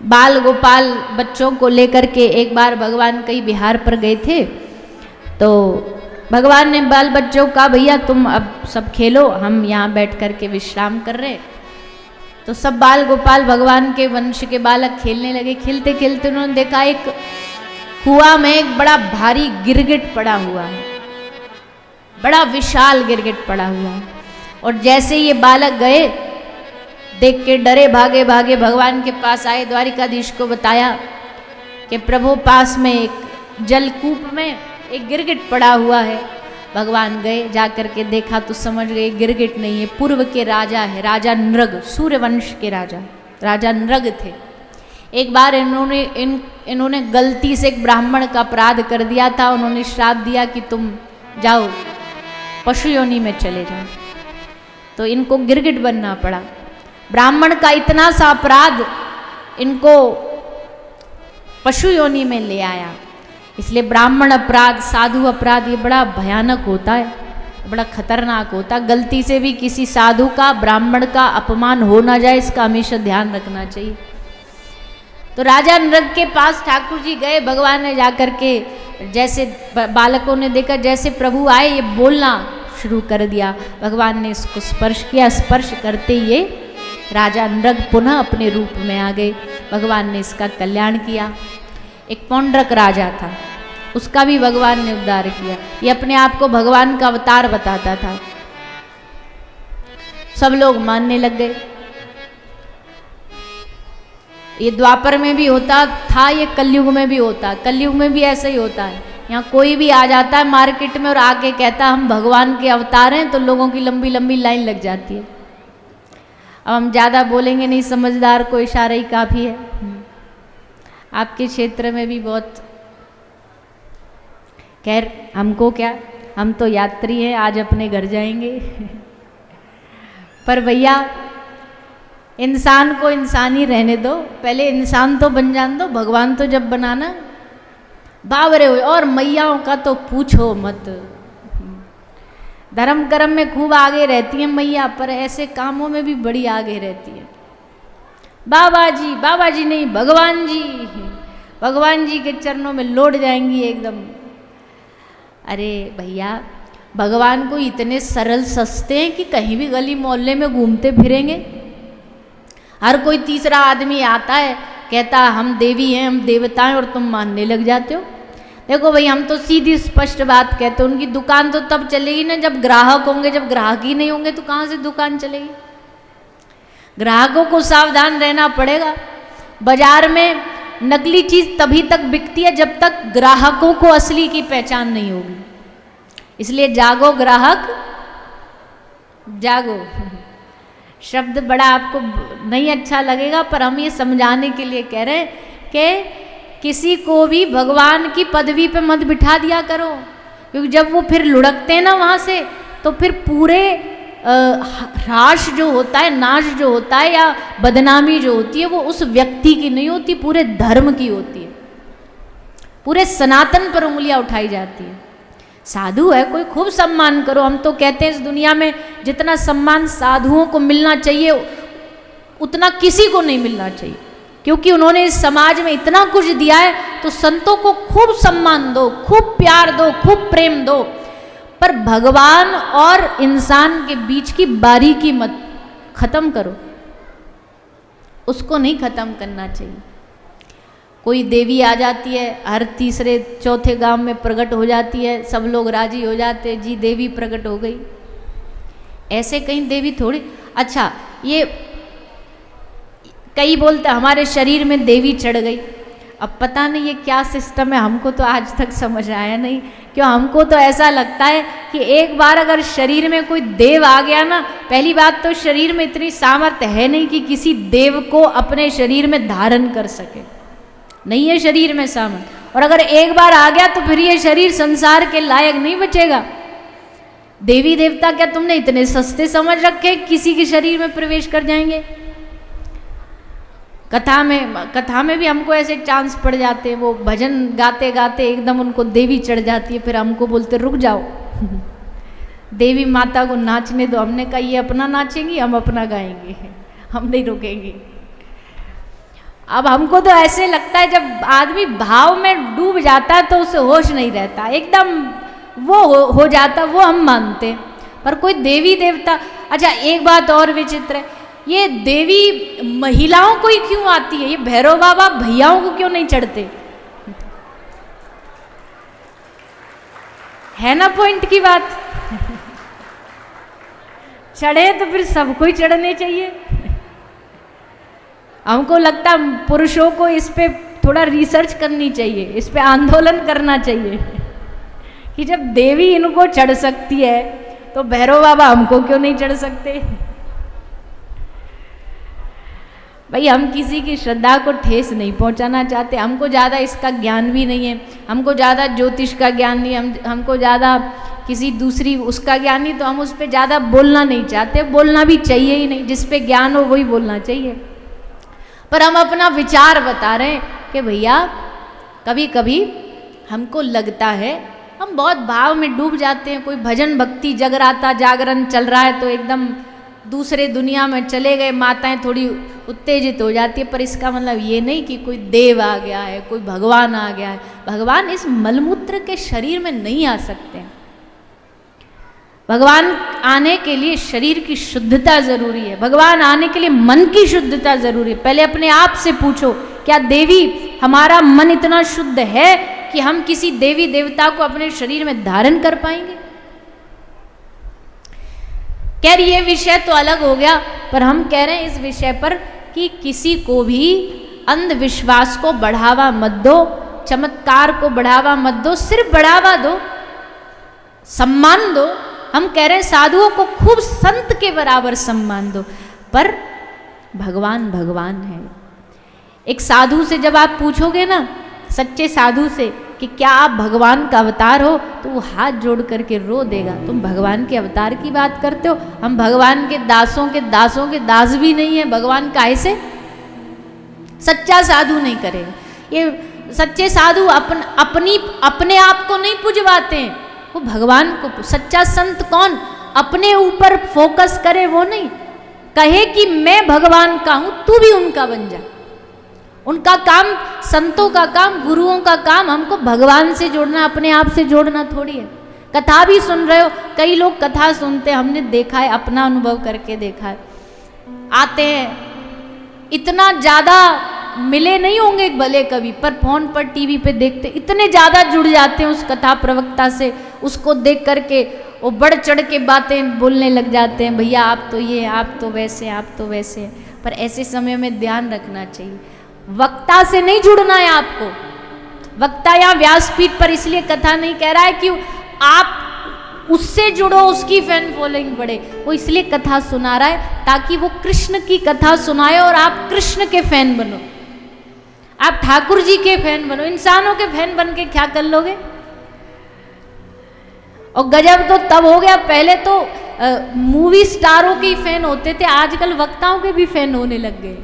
बाल गोपाल बच्चों को लेकर के एक बार भगवान कहीं बिहार पर गए थे, तो भगवान ने बाल बच्चों का भैया तुम अब सब खेलो, हम यहाँ बैठ कर के विश्राम कर रहे। तो सब बाल गोपाल भगवान के वंश के बालक खेलने लगे। खेलते खेलते उन्होंने देखा एक कुआं में एक बड़ा भारी गिरगिट पड़ा हुआ है, बड़ा विशाल गिरगिट पड़ा हुआ है। और जैसे ये बालक गए, देख के डरे भागे भागे भगवान के पास आए, द्वारिकाधीश को बताया कि प्रभु पास में एक जलकूप में एक गिरगिट पड़ा हुआ है। भगवान गए, जाकर के देखा तो समझ गए गिरगिट नहीं है, पूर्व के राजा है, राजा नृग, सूर्यवंश के राजा नृग थे। एक बार इन्होंने गलती से एक ब्राह्मण का अपराध कर दिया था। उन्होंने श्राप दिया कि तुम जाओ पशु योनि में चले जाओ, तो इनको गिरगिट बनना पड़ा। ब्राह्मण का इतना सा अपराध इनको पशु योनि में ले आया। इसलिए ब्राह्मण अपराध, साधु अपराध ये बड़ा भयानक होता है, बड़ा खतरनाक होता है। गलती से भी किसी साधु का, ब्राह्मण का अपमान हो ना जाए, इसका हमेशा ध्यान रखना चाहिए। तो राजा नृग के पास ठाकुर जी गए। भगवान ने जाकर के, जैसे बालकों ने देखा जैसे प्रभु आए ये बोलना शुरू कर दिया, भगवान ने इसको स्पर्श किया। स्पर्श करते ये राजा नृग पुनः अपने रूप में आ गए। भगवान ने इसका कल्याण किया। एक पौंड्रक राजा था, उसका भी भगवान ने उद्धार किया। ये अपने आप को भगवान का अवतार बताता था, सब लोग मानने लग गए। ये द्वापर में भी होता था, ये कलयुग में भी होता। कलयुग में भी ऐसा ही होता है। यहाँ कोई भी आ जाता है मार्केट में और आके कहता हम भगवान के अवतार हैं, तो लोगों की लंबी लंबी लाइन लग जाती है। अब हम ज़्यादा बोलेंगे नहीं, समझदार को इशारा ही काफ़ी है। आपके क्षेत्र में भी बहुत, खैर हमको क्या, हम तो यात्री हैं, आज अपने घर जाएंगे। पर भैया इंसान को इंसान ही रहने दो, पहले इंसान तो बन जान दो, भगवान तो जब बनाना बावरे हुए। और मैयाओं का तो पूछो मत, धर्म कर्म में खूब आगे रहती है मैया, पर ऐसे कामों में भी बड़ी आगे रहती है। बाबा जी नहीं, भगवान जी के चरणों में लौट जाएंगी एकदम। अरे भैया भगवान को इतने सरल सस्ते हैं कि कहीं भी गली मोहल्ले में घूमते फिरेंगे। हर कोई तीसरा आदमी आता है, कहता हम देवी हैं, हम देवता हैं, और तुम मानने लग जाते हो। देखो भाई हम तो सीधी स्पष्ट बात कहते हैं, उनकी दुकान तो तब चलेगी ना जब ग्राहक होंगे। जब ग्राहक ही नहीं होंगे तो कहाँ से दुकान चलेगी। ग्राहकों को सावधान रहना पड़ेगा। बाजार में नकली चीज तभी तक बिकती है जब तक ग्राहकों को असली की पहचान नहीं होगी। इसलिए जागो ग्राहक जागो। शब्द बड़ा आपको नहीं अच्छा लगेगा, पर हम ये समझाने के लिए कह रहे हैं कि किसी को भी भगवान की पदवी पे मत बिठा दिया करो, क्योंकि जब वो फिर लुढ़कते हैं ना वहाँ से, तो फिर पूरे ह्रास जो होता है, नाश जो होता है, या बदनामी जो होती है, वो उस व्यक्ति की नहीं होती, पूरे धर्म की होती है। पूरे सनातन पर उंगलियां उठाई जाती है। साधु है कोई, खूब सम्मान करो। हम तो कहते हैं इस दुनिया में जितना सम्मान साधुओं को मिलना चाहिए उतना किसी को नहीं मिलना चाहिए, क्योंकि उन्होंने इस समाज में इतना कुछ दिया है। तो संतों को खूब सम्मान दो, खूब प्यार दो, खूब प्रेम दो, पर भगवान और इंसान के बीच की बारीकी मत खत्म करो, उसको नहीं खत्म करना चाहिए। कोई देवी आ जाती है, हर तीसरे चौथे गांव में प्रकट हो जाती है, सब लोग राजी हो जाते हैं, जी देवी प्रकट हो गई। ऐसे कहीं देवी थोड़ी। अच्छा, ये कई बोलते हमारे शरीर में देवी चढ़ गई। अब पता नहीं ये क्या सिस्टम है, हमको तो आज तक समझ आया नहीं। क्यों, हमको तो ऐसा लगता है कि एक बार अगर शरीर में कोई देव आ गया ना, पहली बात तो शरीर में इतनी सामर्थ्य है नहीं कि किसी देव को अपने शरीर में धारण कर सके, नहीं है शरीर में सामर्थ्य। और अगर एक बार आ गया तो फिर ये शरीर संसार के लायक नहीं बचेगा। देवी देवता क्या तुमने इतने सस्ते समझ रखे किसी के शरीर में प्रवेश कर जाएंगे। कथा में भी हमको ऐसे चांस पड़ जाते हैं, वो भजन गाते गाते एकदम उनको देवी चढ़ जाती है, फिर हमको बोलते रुक जाओ देवी माता को नाचने दो। हमने कहा ये अपना नाचेंगी, हम अपना गाएंगे, हम नहीं रुकेंगे। अब हमको तो ऐसे लगता है जब आदमी भाव में डूब जाता है तो उसे होश नहीं रहता, एकदम वो हो जाता, वो हम मानते। पर कोई देवी देवता, अच्छा एक बात और विचित्र है, ये देवी महिलाओं को ही क्यों आती है? ये भैरव बाबा भैयाओं को क्यों नहीं चढ़ते? है ना पॉइंट की बात? चढ़े तो फिर सबको ही चढ़ने चाहिए। हमको लगता पुरुषों को इस पे थोड़ा रिसर्च करनी चाहिए, इस पे आंदोलन करना चाहिए कि जब देवी इनको चढ़ सकती है तो भैरव बाबा हमको क्यों नहीं चढ़ सकते? भाई हम किसी की श्रद्धा को ठेस नहीं पहुंचाना चाहते, हमको ज़्यादा इसका ज्ञान भी नहीं है, हमको ज़्यादा ज्योतिष का ज्ञान नहीं, हमको ज़्यादा किसी दूसरी उसका ज्ञान नहीं, तो हम उस पर ज़्यादा बोलना नहीं चाहते, बोलना भी चाहिए ही नहीं, जिस पे ज्ञान हो वही बोलना चाहिए। पर हम अपना विचार बता रहे हैं कि भैया कभी कभी हमको लगता है हम बहुत भाव में डूब जाते हैं, कोई भजन भक्ति जगराता जागरण चल रहा है तो एकदम दूसरे दुनिया में चले गए, माताएं थोड़ी उत्तेजित हो जाती है, पर इसका मतलब ये नहीं कि कोई देव आ गया है, कोई भगवान आ गया है। भगवान इस मलमूत्र के शरीर में नहीं आ सकते हैं। भगवान आने के लिए शरीर की शुद्धता जरूरी है, भगवान आने के लिए मन की शुद्धता जरूरी है। पहले अपने आप से पूछो, क्या देवी हमारा मन इतना शुद्ध है कि हम किसी देवी देवता को अपने शरीर में धारण कर पाएंगे? खैर ये विषय तो अलग हो गया, पर हम कह रहे हैं इस विषय पर कि किसी को भी अंधविश्वास को बढ़ावा मत दो, चमत्कार को बढ़ावा मत दो, सिर्फ बढ़ावा दो, सम्मान दो। हम कह रहे हैं साधुओं को खूब संत के बराबर सम्मान दो, पर भगवान भगवान है। एक साधु से जब आप पूछोगे ना, सच्चे साधु से, कि क्या आप भगवान का अवतार हो, तो वो हाथ जोड़ करके रो देगा। तुम भगवान के अवतार की बात करते हो? हम भगवान के दासों के दास भी नहीं है, भगवान काहे से? सच्चा साधु नहीं करेगा। ये सच्चे साधु अपने आप को नहीं पुजवाते हैं, वो भगवान को। सच्चा संत कौन? अपने ऊपर फोकस करे, वो नहीं कहे कि मैं भगवान का हूं, तू भी उनका बन जा। उनका काम, संतों का काम, गुरुओं का काम हमको भगवान से जोड़ना, अपने आप से जोड़ना थोड़ी है। कथा भी सुन रहे हो, कई लोग कथा सुनते हैं, हमने देखा है, अपना अनुभव करके देखा है। आते हैं, इतना ज़्यादा मिले नहीं होंगे भले कभी, पर फोन पर टीवी पे देखते इतने ज़्यादा जुड़ जाते हैं उस कथा प्रवक्ता से, उसको देख करके वो बढ़ चढ़ के बातें बोलने लग जाते हैं, भैया आप तो ये, आप तो वैसे, आप तो वैसे। पर ऐसे समय में ध्यान रखना चाहिए, वक्ता से नहीं जुड़ना है आपको। वक्ता या व्यासपीठ पर इसलिए कथा नहीं कह रहा है कि आप उससे जुड़ो, उसकी फैन फॉलोइंग बढ़े, वो इसलिए कथा सुना रहा है ताकि वो कृष्ण की कथा सुनाए और आप कृष्ण के फैन बनो, आप ठाकुर जी के फैन बनो। इंसानों के फैन बन के क्या कर लोगे? और गजब तो तब हो गया, पहले तो मूवी स्टारों के ही फैन होते थे, आजकल वक्ताओं के भी फैन होने लग गए।